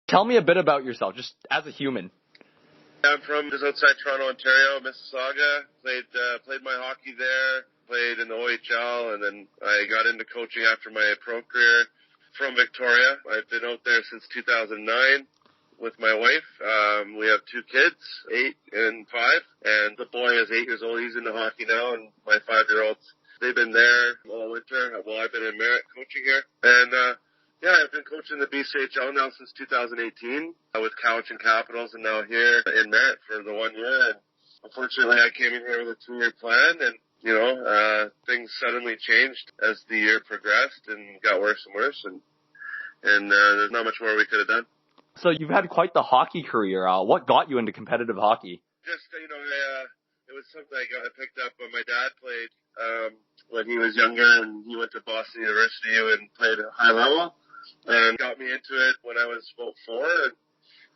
Tell me a bit about yourself, just as a human. I'm from just outside Toronto, Ontario, Mississauga. Played my hockey there, played in the OHL, and then I got into coaching after my pro career from Victoria. I've been out there since 2009 with my wife. We have 2 kids, 8 and 5, and the boy is 8 years old. He's into hockey now, and my 5-year-olds, they've been there all winter. Well, I've been in Merritt coaching here, and I've been coaching the BCHL now since 2018 with Cowichan Capitals, and now here in Merritt for the 1 year. And unfortunately, I came in here with a 2-year plan, and things suddenly changed as the year progressed and got worse and worse, and there's not much more we could have done. So you've had quite the hockey career. What got you into competitive hockey? Just, it was something I picked up when my dad played when he was younger, and he went to Boston University and played at high level, and got me into it when I was about 4. And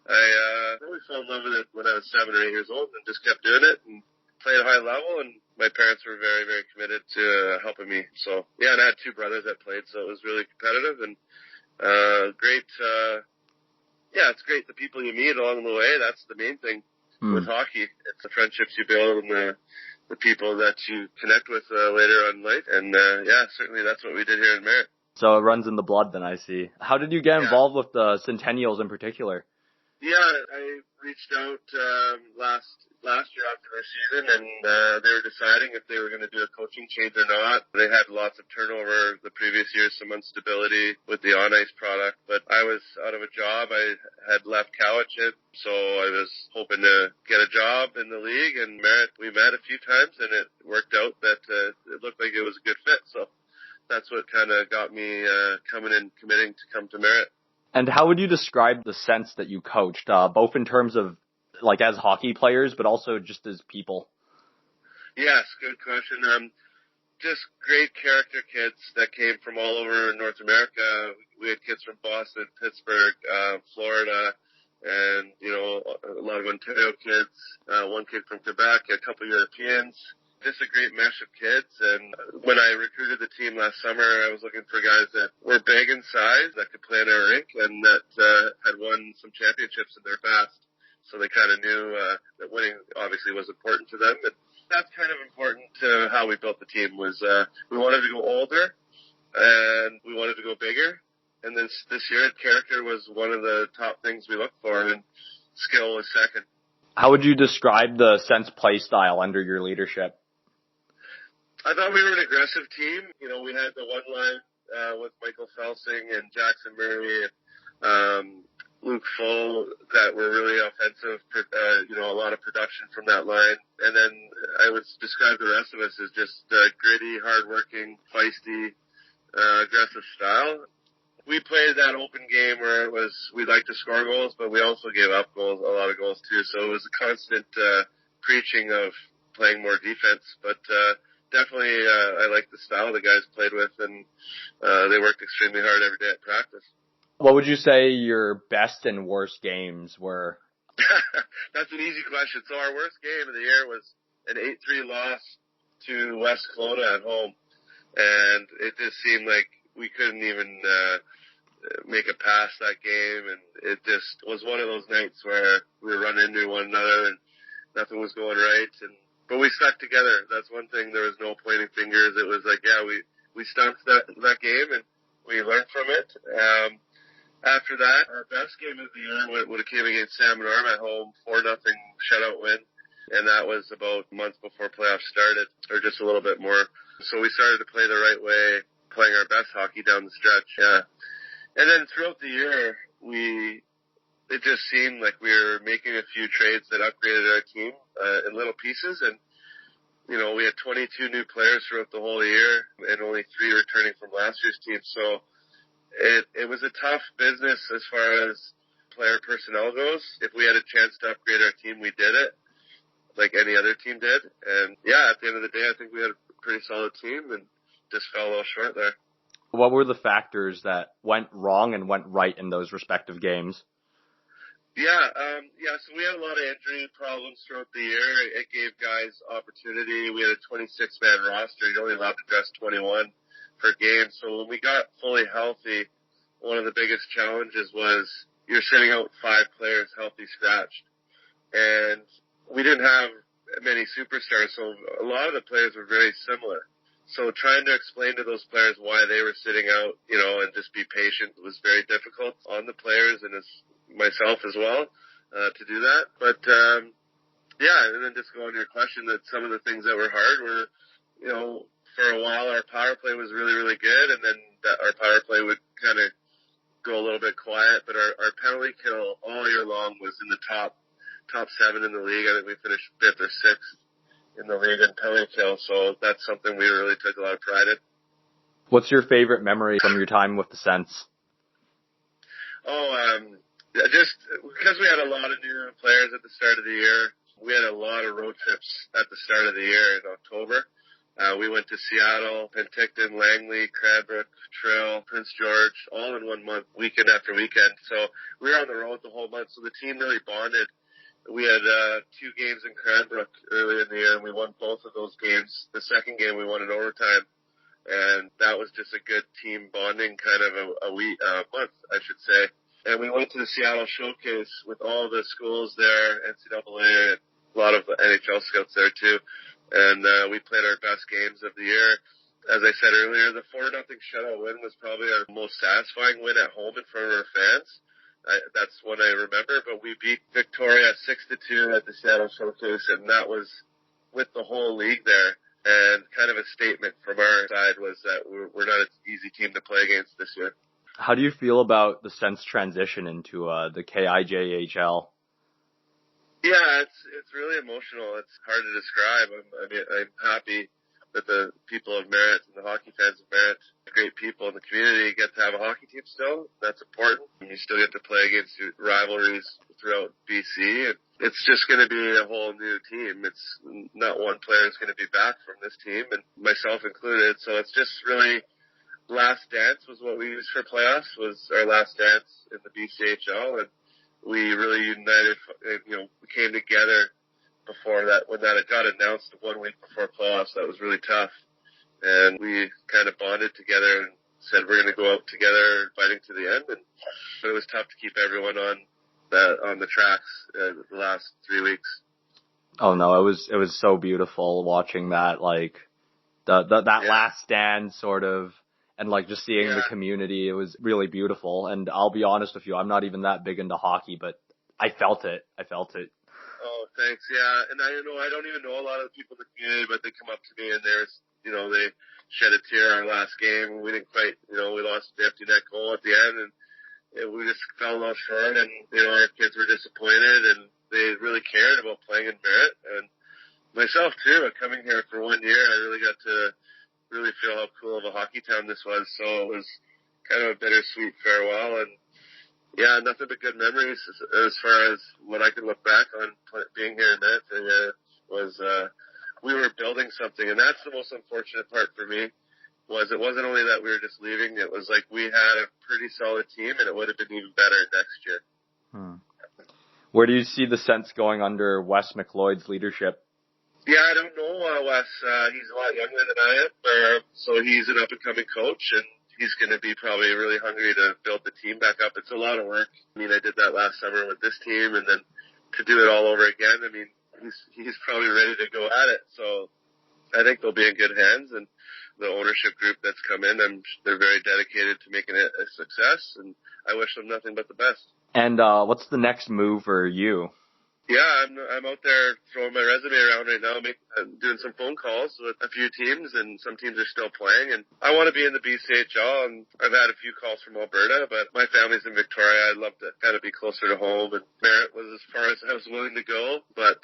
I really fell in love with it when I was 7 or 8 years old, and just kept doing it and played at high level. And my parents were very, very committed to helping me. So and I had 2 brothers that played, so it was really competitive and great. It's great the people you meet along the way. That's the main thing with hockey. It's the friendships you build and the people that you connect with later on in life. And certainly that's what we did here in Merritt. So it runs in the blood then, I see. How did you get involved with the Centennials in particular? Yeah, I reached out last year after their season, and they were deciding if they were going to do a coaching change or not. They had lots of turnover the previous year, some instability with the on-ice product. But I was out of a job. I had left Cowichan, so I was hoping to get a job in the league. And Merritt, we met a few times, and it worked out that it looked like it was a good fit. So that's what kind of got me coming and committing to come to Merritt. And how would you describe the sense that you coached, both in terms of like as hockey players, but also just as people? Yes, good question. Just great character kids that came from all over North America. We had kids from Boston, Pittsburgh, Florida, and, a lot of Ontario kids, 1 kid from Quebec, a couple Europeans. Just a great mesh of kids. And when I recruited the team last summer, I was looking for guys that were big in size, that could play in our rink, and that had won some championships in their past. So they kind of knew that winning obviously was important to them. And that's kind of important to how we built the team. Was we wanted to go older, and we wanted to go bigger. And this year, character was one of the top things we looked for, and skill was second. How would you describe the Sens play style under your leadership? I thought we were an aggressive team. We had the one line with Michael Felsing and Jackson Murray and Luke Full that were really offensive. A lot of production from that line. And then I would describe the rest of us as just gritty, hardworking, feisty, aggressive style. We played that open game where we liked to score goals, but we also gave up a lot of goals too. So it was a constant preaching of playing more defense. But definitely, I like the style the guys played with, and they worked extremely hard every day at practice. What would you say your best and worst games were? That's an easy question. So our worst game of the year was an 8-3 loss to West Kelowna at home, and it just seemed like we couldn't even make it past that game, and it just was one of those nights where we were running into one another and nothing was going right. But we stuck together. That's one thing. There was no pointing fingers. It was like, we stumped that game, and we learned from it. After that, our best game of the year would have came against Salmon Arm at home, 4-0 shutout win. And that was about a month before playoffs started, or just a little bit more. So we started to play the right way, playing our best hockey down the stretch. Yeah. And then throughout the year, it just seemed like we were making a few trades that upgraded our team in little pieces. And, we had 22 new players throughout the whole year and only 3 returning from last year's team. So it was a tough business as far as player personnel goes. If we had a chance to upgrade our team, we did it, like any other team did. And at the end of the day, I think we had a pretty solid team and just fell a little short there. What were the factors that went wrong and went right in those respective games? So we had a lot of injury problems throughout the year. It gave guys opportunity. We had a 26-man roster. You're only allowed to dress 21 per game. So when we got fully healthy, one of the biggest challenges was you're sitting out 5 players healthy scratched. And we didn't have many superstars, so a lot of the players were very similar. So trying to explain to those players why they were sitting out, and just be patient was very difficult on the players and myself as well, to do that. But, and then just go on to your question, that some of the things that were hard were, for a while our power play was really, really good, and then our power play would kind of go a little bit quiet, but our penalty kill all year long was in the top 7 in the league. I think we finished 5th or 6th in the league in penalty kill, so that's something we really took a lot of pride in. What's your favorite memory from your time with the Sens? Just because we had a lot of new players at the start of the year, we had a lot of road trips at the start of the year in October. We went to Seattle, Penticton, Langley, Cranbrook, Trail, Prince George, all in 1 month, weekend after weekend. So we were on the road the whole month, so the team really bonded. We had 2 games in Cranbrook early in the year, and we won both of those games. The second game we won in overtime, and that was just a good team bonding kind of a month, I should say. And we went to the Seattle Showcase with all the schools there, NCAA, and a lot of NHL scouts there too. And we played our best games of the year. As I said earlier, the 4-0 shutout win was probably our most satisfying win at home in front of our fans. That's what I remember. But we beat Victoria 6-2 at the Seattle Showcase, and that was with the whole league there. And kind of a statement from our side was that we're not an easy team to play against this year. How do you feel about the Sens transition into the KIJHL? Yeah, it's really emotional. It's hard to describe. I'm happy that the people of Merritt and the hockey fans of Merritt, great people in the community, get to have a hockey team still. That's important. You still get to play against rivalries throughout BC. And it's just going to be a whole new team. It's not one player is going to be back from this team, and myself included. So it's just really last dance was what we used for playoffs, was our last dance in the BCHL, and we really united, we came together before that. When that got announced 1 week before playoffs, that was really tough. And we kind of bonded together and said we're going to go out together fighting to the end. But it was tough to keep everyone on the tracks the last 3 weeks. Oh no, it was so beautiful watching that, like that last stand sort of. And like just seeing the community, it was really beautiful. And I'll be honest with you, I'm not even that big into hockey, but I felt it. Oh, thanks. Yeah. And I don't even know a lot of the people in the community, but they come up to me and they shed a tear our last game. We didn't quite, we lost the empty net goal at the end, and we just fell a little short, and, our kids were disappointed, and they really cared about playing in Merritt. And myself too, coming here for 1 year, I really got to really feel how cool of a hockey town this was. So it was kind of a bittersweet farewell, and nothing but good memories as far as what I can look back on being here in Merritt. Was we were building something, and that's the most unfortunate part for me. Was it wasn't only that we were just leaving; it was like we had a pretty solid team, and it would have been even better next year. Where do you see the Sens going under Wes McLeod's leadership? Yeah, I don't know, Wes. He's a lot younger than I am, so he's an up-and-coming coach, and he's going to be probably really hungry to build the team back up. It's a lot of work. I mean, I did that last summer with this team, and then to do it all over again, I mean, he's probably ready to go at it. So I think they'll be in good hands, and the ownership group that's come in, they're very dedicated to making it a success, and I wish them nothing but the best. And what's the next move for you? Yeah, I'm out there throwing my resume around right now. I'm doing some phone calls with a few teams, and some teams are still playing. And I want to be in the BCHL, and I've had a few calls from Alberta, but my family's in Victoria. I'd love to kind of be closer to home, and Merritt was as far as I was willing to go. But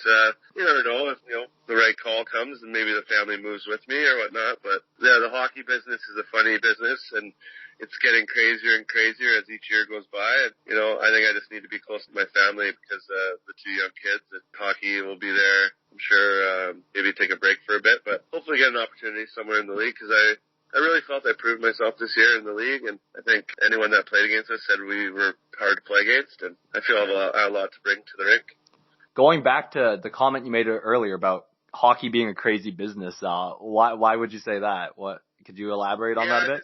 you never know if the right call comes, and maybe the family moves with me or whatnot. But yeah, the hockey business is a funny business, and it's getting crazier and crazier as each year goes by. And, I think I just need to be close to my family because the 2 young kids, and hockey will be there. I'm sure maybe take a break for a bit, but hopefully get an opportunity somewhere in the league because I really felt I proved myself this year in the league. And I think anyone that played against us said we were hard to play against. And I feel I have a lot to bring to the rink. Going back to the comment you made earlier about hockey being a crazy business, why would you say that? What could you elaborate on that a bit?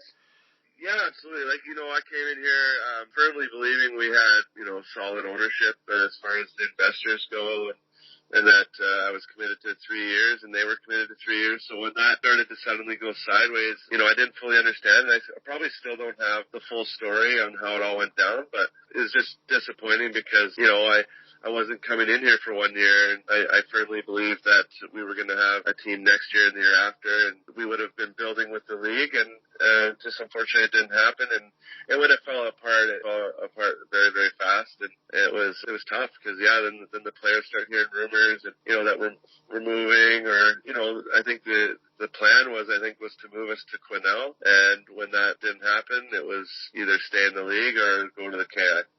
Yeah, absolutely. Like, I came in here firmly believing we had, solid ownership as far as the investors go, and that I was committed to 3 years, and they were committed to 3 years. So when that started to suddenly go sideways, I didn't fully understand, and I probably still don't have the full story on how it all went down, but it was just disappointing because, I wasn't coming in here for 1 year, and I firmly believed that we were going to have a team next year and the year after, and we would have been building with the league, and just unfortunately it didn't happen, and when it fell apart very, very fast, and it was tough because, then the players start hearing rumors, and, that we're moving, or, I think the plan was to move us to Quesnel, and when that didn't happen, it was either stay in the league or go to the KI.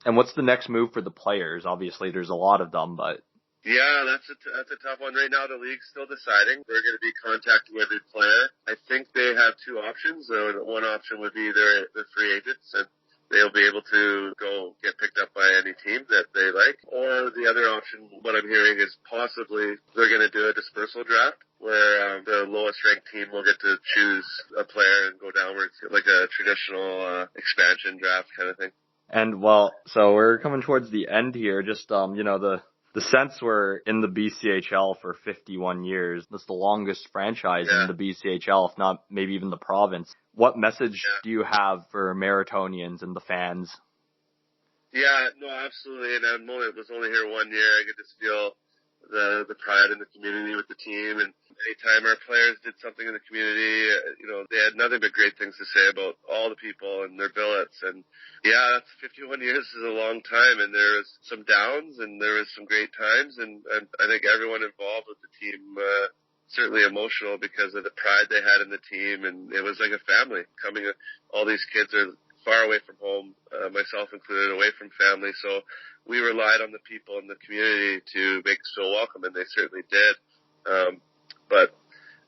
And what's the next move for the players? Obviously, there's a lot of them, but... Yeah, that's a tough one. Right now, the league's still deciding. They're going to be contacting every player. I think they have two options. One option would be they're free agents, and they'll be able to go get picked up by any team that they like. Or the other option, what I'm hearing, is possibly they're going to do a dispersal draft, where the lowest ranked team will get to choose a player and go downwards, like a traditional expansion draft kind of thing. And so we're coming towards the end here. Just, the Sents were in the BCHL for 51 years. That's the longest franchise in the BCHL, if not maybe even the province. What message do you have for Merrittonians and the fans? Yeah, no, absolutely. And I was only here 1 year. I get to feel the pride in the community with the team, and anytime our players did something in the community, they had nothing but great things to say about all the people and their billets. And that's 51 years is a long time, and there was some downs and there was some great times, and I think everyone involved with the team certainly emotional because of the pride they had in the team, and it was like a family coming. All these kids are far away from home, myself included, away from family, so we relied on the people in the community to make us feel welcome, and they certainly did. But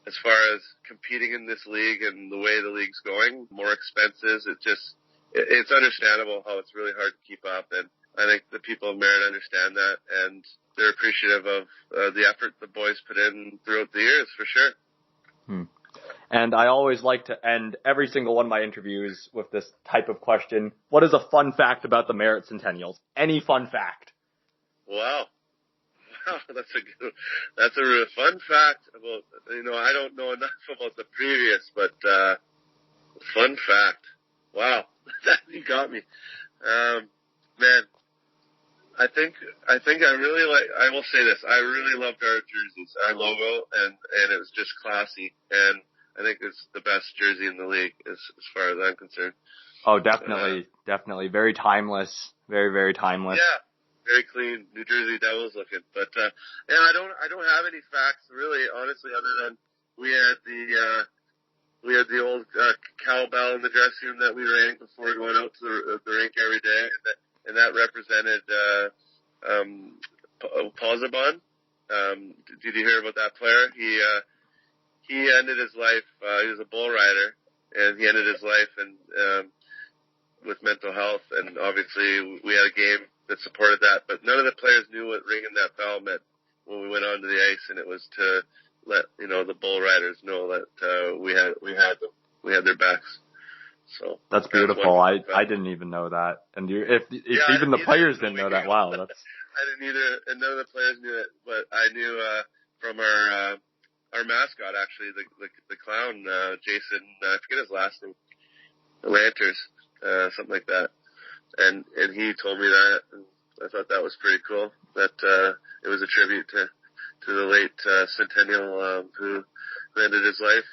as far as competing in this league and the way the league's going, more expenses, it's understandable how it's really hard to keep up, and I think the people of Merritt understand that, and they're appreciative of the effort the boys put in throughout the years, for sure. And I always like to end every single one of my interviews with this type of question. What is a fun fact about the Merritt Centennials? Any fun fact? Wow, that's a real fun fact about, I don't know enough about the previous, but fun fact. Wow, you got me. Man, I think I really I will say this, I really loved our jerseys, our logo, and it was just classy, and I think it's the best jersey in the league as far as I'm concerned. Oh, definitely. Very timeless. Very, very timeless. Yeah. Very clean, New Jersey Devils looking. But, I don't have any facts really, honestly, other than we had the old, cowbell in the dressing room that we rang before going out to the rink every day. And that represented, Pozobon. Did you hear about that player? He ended his life, he was a bull rider, and he ended his life with mental health, and obviously we had a game that supported that, but none of the players knew what ringing that bell meant when we went onto the ice, and it was to let, the bull riders know that, we had them. We had their backs. So. That's beautiful. I didn't even know that. And if even the players didn't know that, wow, that's. I didn't either, and none of the players knew it, but I knew, from our mascot, actually, the clown, Jason, I forget his last name, Lanters, something like that. And he told me that, and I thought that was pretty cool, that, it was a tribute to the late, Centennial, who ended his life,